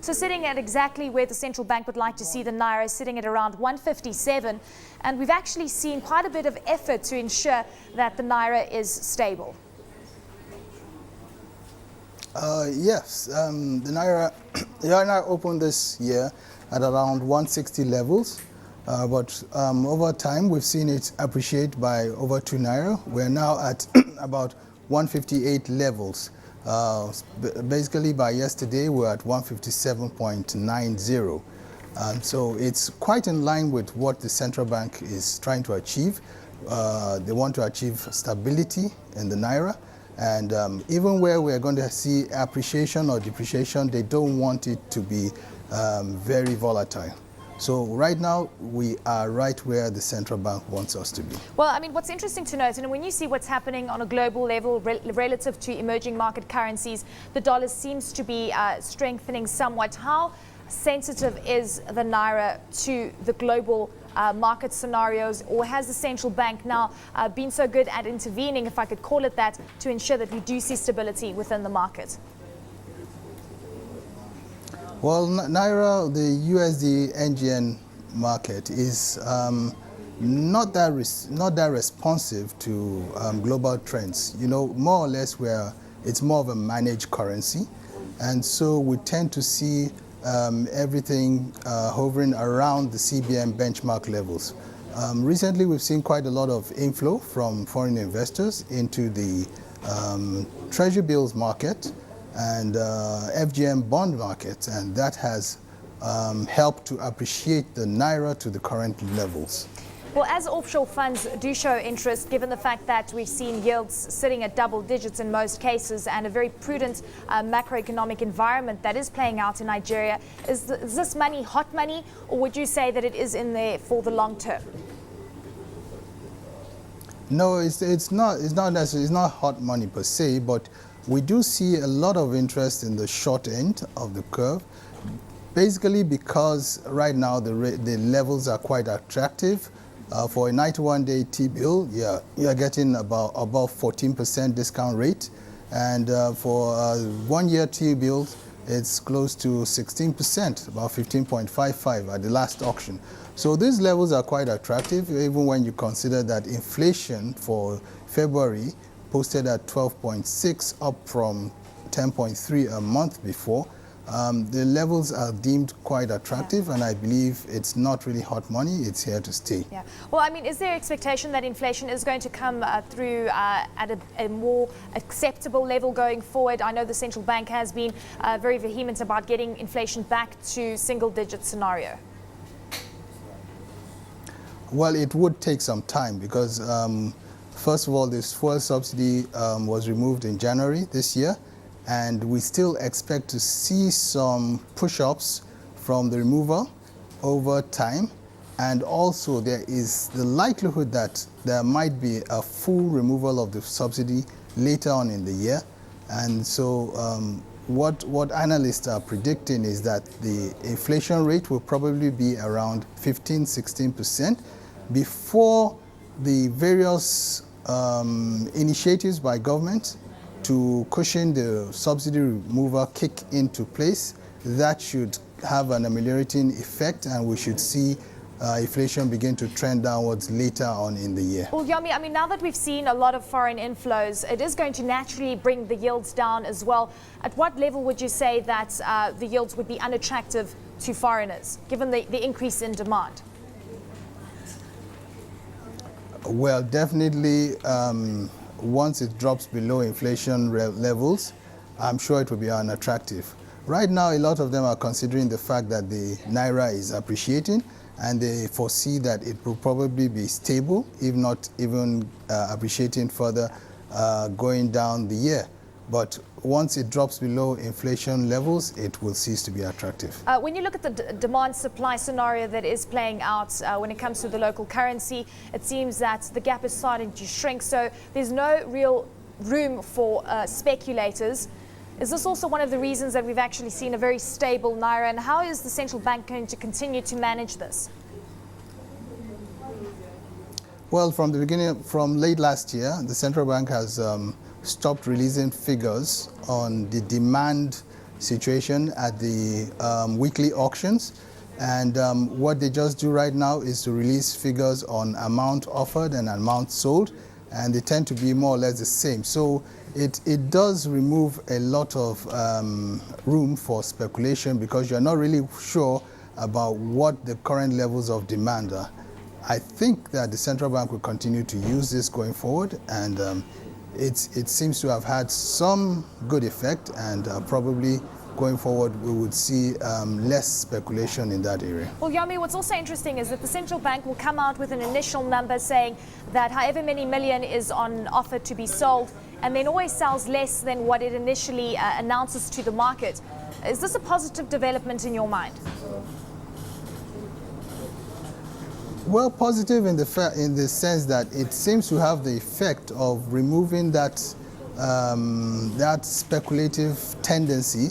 So sitting at exactly where the central bank would like to see the Naira, sitting at around 157. And we've actually seen quite a bit of effort to ensure that the Naira is stable. Yes, the Naira opened this year at around 160 levels, but over time we've seen it appreciate by over 2 Naira. We're now at about 158 levels. Basically by yesterday we're at 157.90. So it's quite in line with what the central bank is trying to achieve. They want to achieve stability in the Naira. And even where we're going to see appreciation or depreciation, they don't want it to be very volatile. So right now, we are right where the central bank wants us to be. Well, I mean, what's interesting to note, and when you see what's happening on a global level relative to emerging market currencies, the dollar seems to be strengthening somewhat. How sensitive is the Naira to the global market scenarios, or has the central bank now been so good at intervening, if I could call it that, to ensure that we do see stability within the market? Well, Naira, the USD NGN market is not that responsive to global trends. You know, more or less it's more of a managed currency, and so we tend to see everything hovering around the CBN benchmark levels. Recently, we've seen quite a lot of inflow from foreign investors into the treasury bills market and FGM bond market, and that has helped to appreciate the Naira to the current levels. Well, as offshore funds do show interest, given the fact that we've seen yields sitting at double digits in most cases and a very prudent macroeconomic environment that is playing out in Nigeria, is this money hot money, or would you say that it is in there for the long term? No, it's not necessarily, it's not hot money per se, but we do see a lot of interest in the short end of the curve, basically because right now the levels are quite attractive. For a 91-day T-bill, you're getting about 14% discount rate, and for a 1-year T-bill, it's close to 16%, about 15.55 at the last auction. So these levels are quite attractive, even when you consider that inflation for February posted at 12.6, up from 10.3 a month before. The levels are deemed quite attractive, and I believe it's not really hot money, it's here to stay. Yeah. Well, I mean, is there expectation that inflation is going to come through at a more acceptable level going forward? I know the central bank has been very vehement about getting inflation back to single-digit scenario. Well, it would take some time because, first of all, this fuel subsidy was removed in January this year. And we still expect to see some push-ups from the removal over time. And also there is the likelihood that there might be a full removal of the subsidy later on in the year. And so what analysts are predicting is that the inflation rate will probably be around 15–16% before the various initiatives by government to cushion the subsidy removal kick into place. That should have an ameliorating effect, and we should see inflation begin to trend downwards later on in the year. Well, Yomi, I mean, now that we've seen a lot of foreign inflows, it is going to naturally bring the yields down as well. At what level would you say that the yields would be unattractive to foreigners, given the increase in demand? Well, definitely, once it drops below inflation levels, I'm sure it will be unattractive. Right now, a lot of them are considering the fact that the Naira is appreciating, and they foresee that it will probably be stable, if not even appreciating further going down the year. But once it drops below inflation levels, it will cease to be attractive. When you look at the demand-supply scenario that is playing out when it comes to the local currency, it seems that the gap is starting to shrink, so there's no real room for speculators. Is this also one of the reasons that we've actually seen a very stable Naira, and how is the central bank going to continue to manage this? Well, from the beginning, from late last year, the central bank has stopped releasing figures on the demand situation at the weekly auctions. And what they just do right now is to release figures on amount offered and amount sold, and they tend to be more or less the same. So it does remove a lot of room for speculation because you're not really sure about what the current levels of demand are. I think that the central bank will continue to use this going forward, and it seems to have had some good effect, and probably going forward we would see less speculation in that area. Well, Yomi, what's also interesting is that the central bank will come out with an initial number saying that however many million is on offer to be sold, and then always sells less than what it initially announces to the market. Is this a positive development in your mind? Well, positive in the sense that it seems to have the effect of removing that that speculative tendency,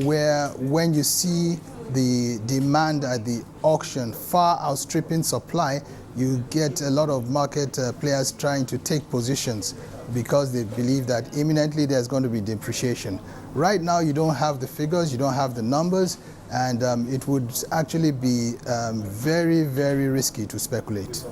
where when you see the demand at the auction far outstripping supply, you get a lot of market players trying to take positions because they believe that imminently there's going to be depreciation. Right now you don't have the figures, you don't have the numbers, and it would actually be very, very risky to speculate.